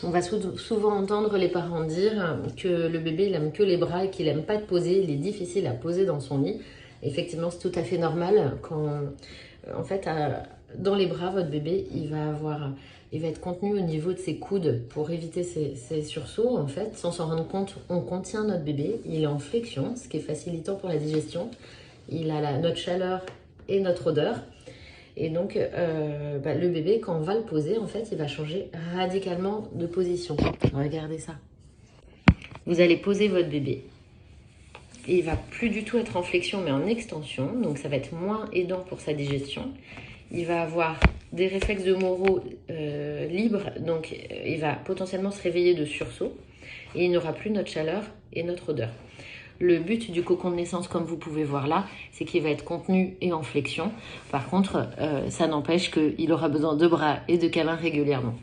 On va souvent entendre les parents dire que le bébé il aime que les bras et qu'il n'aime pas être posé, il est difficile à poser dans son lit. Effectivement, c'est tout à fait normal quand, en fait, dans les bras, votre bébé, il va être contenu au niveau de ses coudes pour éviter ses sursauts. En fait, sans s'en rendre compte, on contient notre bébé, il est en flexion, ce qui est facilitant pour la digestion. Il a notre chaleur et notre odeur. Et donc, le bébé, quand on va le poser, en fait, il va changer radicalement de position. Regardez ça. Vous allez poser votre bébé. Et il va plus du tout être en flexion, mais en extension. Donc, ça va être moins aidant pour sa digestion. Il va avoir des réflexes de Moro libres. Donc, il va potentiellement se réveiller de sursaut. Et il n'aura plus notre chaleur et notre odeur. Le but du cocon de naissance, comme vous pouvez voir là, c'est qu'il va être contenu et en flexion. Par contre, ça n'empêche qu'il aura besoin de bras et de câlins régulièrement.